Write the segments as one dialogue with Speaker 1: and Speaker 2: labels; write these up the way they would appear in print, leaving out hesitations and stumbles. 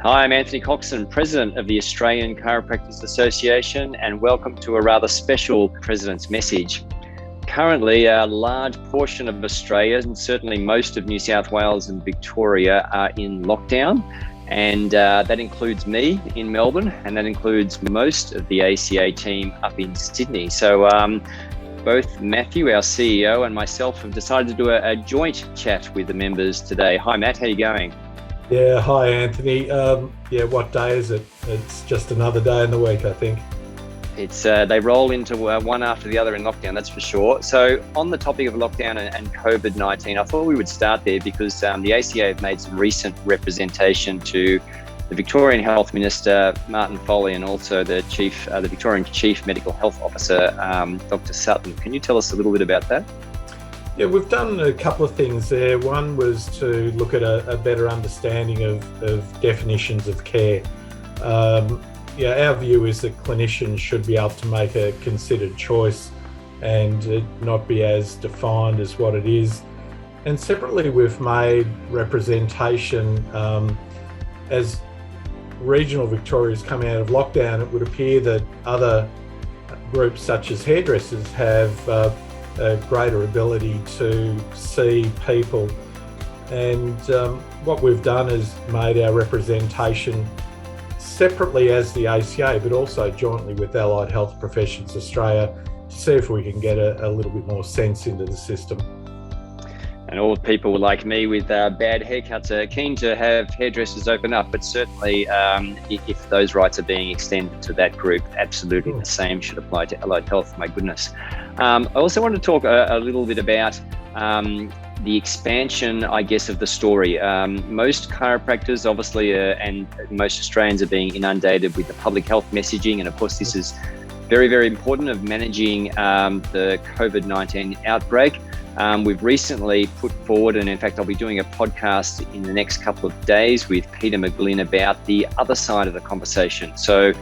Speaker 1: Hi, I'm Anthony Coxon, President of the Australian Chiropractors Association, and welcome to a rather special President's Message. Currently, a large portion of Australia, and certainly most of New South Wales and Victoria, are in lockdown, and that includes me in Melbourne, and that includes most of the ACA team up in Sydney. So both Matthew, our CEO, and myself have decided to do a joint chat with the members today. Hi, Matt, how are you going?
Speaker 2: Yeah, hi Anthony. What day is it? It's just another day in the week, I think.
Speaker 1: It's they roll into one after the other in lockdown, that's for sure. So on the topic of lockdown and COVID-19, I thought we would start there because the ACA have made some recent representation to the Victorian Health Minister, Martin Foley, and also the Victorian Chief Medical Health Officer, Dr. Sutton. Can you tell us a little bit about that?
Speaker 2: Yeah, we've done a couple of things there. One was to look at a better understanding of definitions of care. Our view is that clinicians should be able to make a considered choice and it not be as defined as what it is. And separately, we've made representation as regional Victoria's come out of lockdown. It would appear that other groups such as hairdressers have a greater ability to see people, and what we've done is made our representation separately as the ACA, but also jointly with Allied Health Professions Australia to see if we can get a little bit more sense into the system.
Speaker 1: And all people like me with bad haircuts are keen to have hairdressers open up, but certainly if those rights are being extended to that group, absolutely the same should apply to Allied Health, my goodness. I also want to talk a little bit about the expansion, I guess, of the story. Most chiropractors, obviously, and most Australians are being inundated with the public health messaging, and of course this is very, very important of managing the COVID-19 outbreak. We've recently put forward, and in fact, I'll be doing a podcast in the next couple of days with Peter McGlynn about the other side of the conversation. So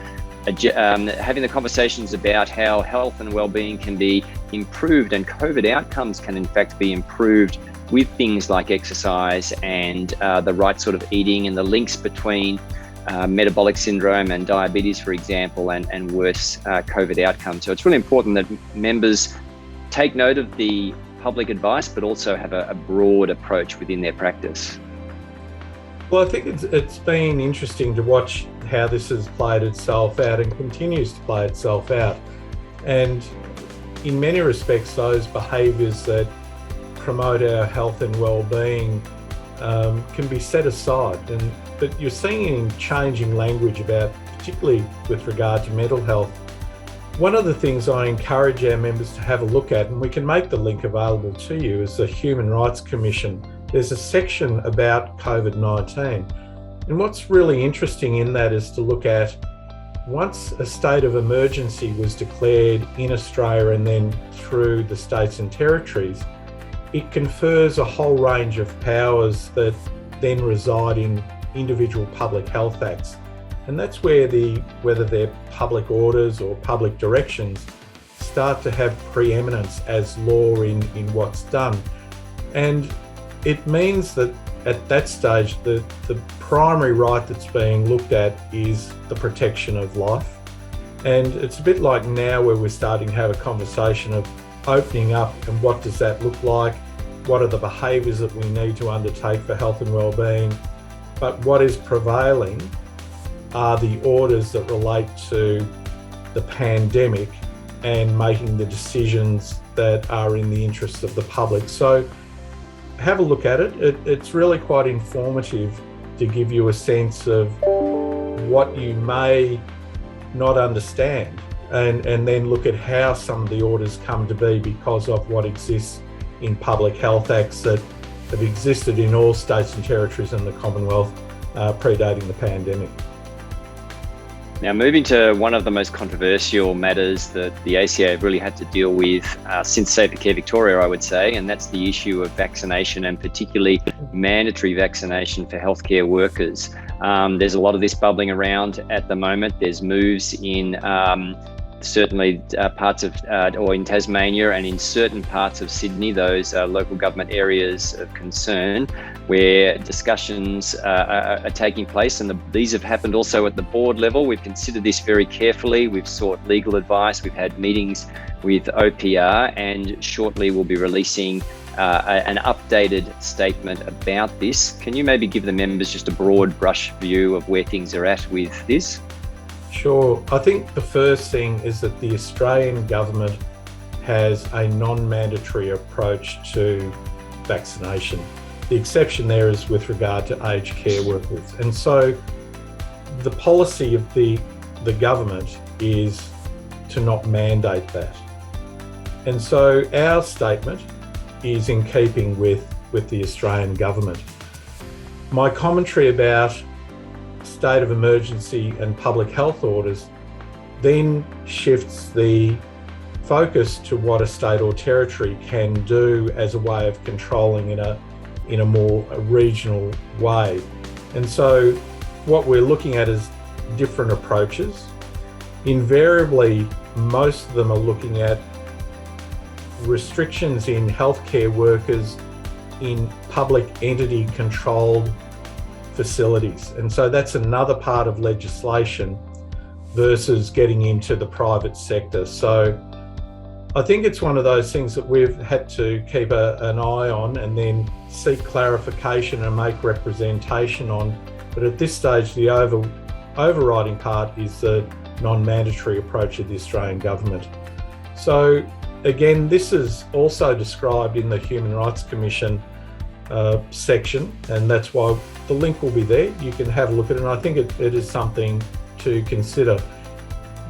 Speaker 1: having the conversations about how health and well-being can be improved and COVID outcomes can in fact be improved with things like exercise and the right sort of eating and the links between metabolic syndrome and diabetes, for example, and worse COVID outcomes. So it's really important that members take note of the public advice, but also have a broad approach within their practice.
Speaker 2: Well, I think it's been interesting to watch how this has played itself out and continues to play itself out. And in many respects, those behaviours that promote our health and well-being can be set aside. But you're seeing changing language about, particularly with regard to mental health. One of the things I encourage our members to have a look at, and we can make the link available to you, is the Human Rights Commission. There's a section about COVID-19. And what's really interesting in that is to look at, once a state of emergency was declared in Australia and then through the states and territories, it confers a whole range of powers that then reside in individual public health acts. And that's where whether they're public orders or public directions, start to have preeminence as law in what's done. And it means that at that stage, the primary right that's being looked at is the protection of life. And it's a bit like now where we're starting to have a conversation of opening up and what does that look like? What are the behaviours that we need to undertake for health and well-being? But what is prevailing are the orders that relate to the pandemic and making the decisions that are in the interests of the public. So have a look at it. It's really quite informative to give you a sense of what you may not understand and then look at how some of the orders come to be because of what exists in public health acts that have existed in all states and territories in the Commonwealth predating the pandemic.
Speaker 1: Now, moving to one of the most controversial matters that the ACA have really had to deal with since Safer Care Victoria, I would say, and that's the issue of vaccination and particularly mandatory vaccination for healthcare workers. There's a lot of this bubbling around at the moment. There's moves in certainly parts of, or in Tasmania and in certain parts of Sydney, those local government areas of concern, where discussions are taking place. And these have happened also at the board level. We've considered this very carefully. We've sought legal advice. We've had meetings with OPR, and shortly we'll be releasing an updated statement about this. Can you maybe give the members just a broad brush view of where things are at with this?
Speaker 2: Sure. I think the first thing is that the Australian government has a non-mandatory approach to vaccination. The exception there is with regard to aged care workers. And so the policy of the government is to not mandate that. And so our statement is in keeping with the Australian government. My commentary about state of emergency and public health orders then shifts the focus to what a state or territory can do as a way of controlling in a more regional way. And so what we're looking at is different approaches. Invariably, most of them are looking at restrictions in healthcare workers in public entity controlled facilities. And so that's another part of legislation versus getting into the private sector. So I think it's one of those things that we've had to keep an eye on and then seek clarification and make representation on. But at this stage, the overriding part is the non-mandatory approach of the Australian government. So again, this is also described in the Human Rights Commission section, and that's why the link will be there. You can have a look at it, and I think it is something to consider.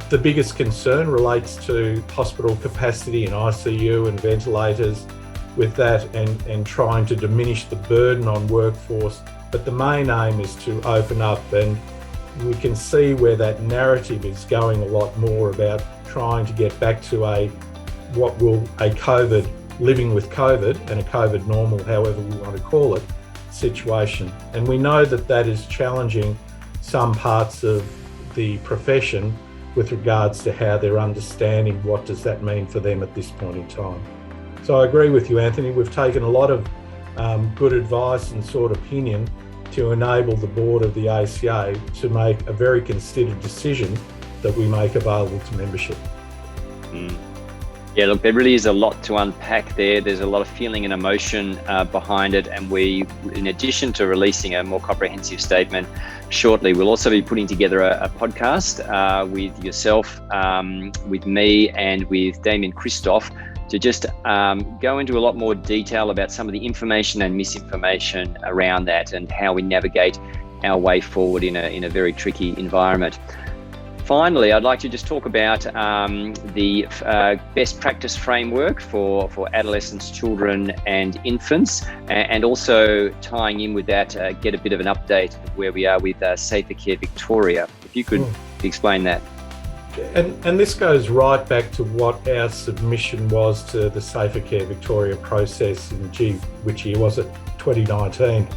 Speaker 2: The biggest concern relates to hospital capacity and ICU and ventilators with that, and trying to diminish the burden on workforce. But the main aim is to open up, and we can see where that narrative is going a lot more about trying to get back to living with COVID and a COVID normal, however we want to call it, situation. And we know that that is challenging some parts of the profession with regards to how they're understanding what does that mean for them at this point in time. So I agree with you, Anthony. We've taken a lot of good advice and sought opinion to enable the board of the ACA to make a very considered decision that we make available to membership.
Speaker 1: Yeah, look, there really is a lot to unpack there. There's a lot of feeling and emotion behind it. And we, in addition to releasing a more comprehensive statement shortly, we'll also be putting together a podcast with yourself, with me, and with Damien Christoph to just go into a lot more detail about some of the information and misinformation around that and how we navigate our way forward in a very tricky environment. Finally, I'd like to just talk about the best practice framework for adolescents, children and infants, and also tying in with that, get a bit of an update of where we are with Safer Care Victoria. If you could explain that.
Speaker 2: And this goes right back to what our submission was to the Safer Care Victoria process in, which year was it? 2019.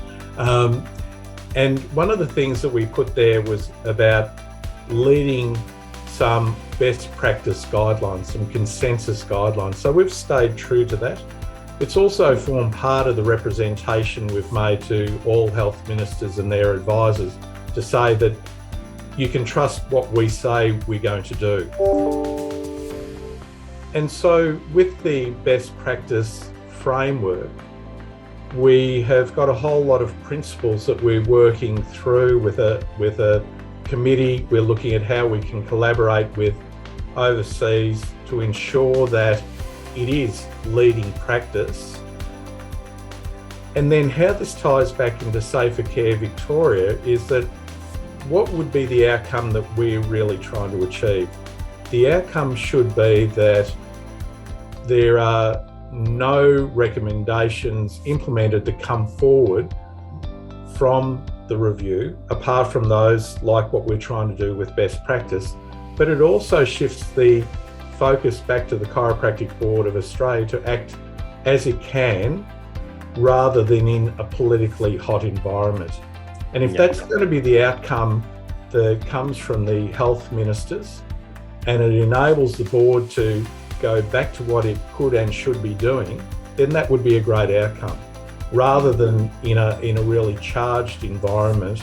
Speaker 2: And one of the things that we put there was about leading some best practice guidelines, some consensus guidelines. So we've stayed true to that. It's also formed part of the representation we've made to all health ministers and their advisors to say that you can trust what we say we're going to do. And so with the best practice framework, we have got a whole lot of principles that we're working through with a committee. We're looking at how we can collaborate with overseas to ensure that it is leading practice. And then how this ties back into Safer Care Victoria is that what would be the outcome that we're really trying to achieve? The outcome should be that there are no recommendations implemented to come forward from the review, apart from those like what we're trying to do with best practice. But it also shifts the focus back to the Chiropractic Board of Australia to act as it can rather than in a politically hot environment. And if that's going to be the outcome that comes from the health ministers, and it enables the board to go back to what it could and should be doing, then that would be a great outcome, rather than in a really charged environment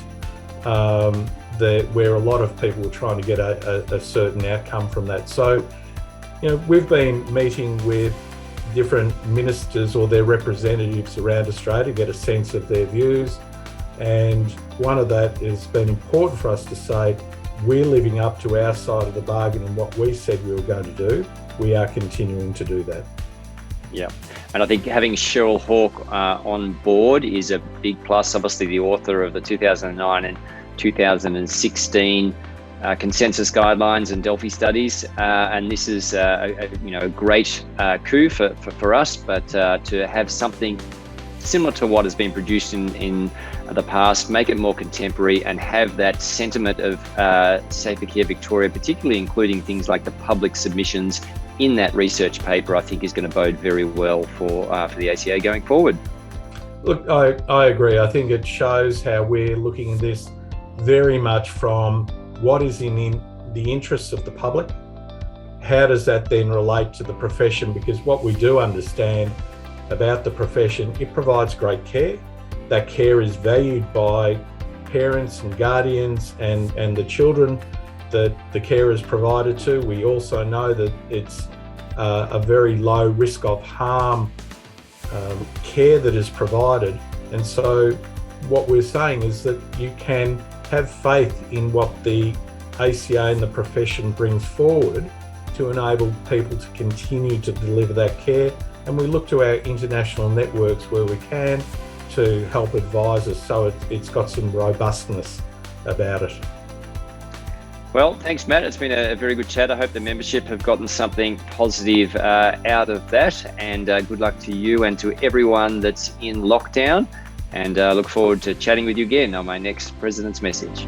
Speaker 2: where a lot of people are trying to get a certain outcome from that. So, we've been meeting with different ministers or their representatives around Australia to get a sense of their views, and one of that has been important for us to say we're living up to our side of the bargain and what we said we were going to do. We are continuing to do that.
Speaker 1: Yeah, and I think having Cheryl Hawke on board is a big plus. Obviously, the author of the 2009 and 2016 consensus guidelines and Delphi studies, and this is a great coup for us. But to have something similar to what has been produced in the past, make it more contemporary, and have that sentiment of Safer Care Victoria, particularly including things like the public submissions in that research paper, I think is going to bode very well for the ACA going forward.
Speaker 2: Look, I agree. I think it shows how we're looking at this very much from what is in the interests of the public. How does that then relate to the profession? Because what we do understand about the profession, it provides great care. That care is valued by parents and guardians and the children that the care is provided to. We also know that it's a very low risk of harm care that is provided. And so what we're saying is that you can have faith in what the ACA and the profession brings forward to enable people to continue to deliver that care. And we look to our international networks where we can to help advise us, so it's got some robustness about it.
Speaker 1: Well, thanks, Matt. It's been a very good chat. I hope the membership have gotten something positive out of that, and good luck to you and to everyone that's in lockdown, and look forward to chatting with you again on my next President's Message.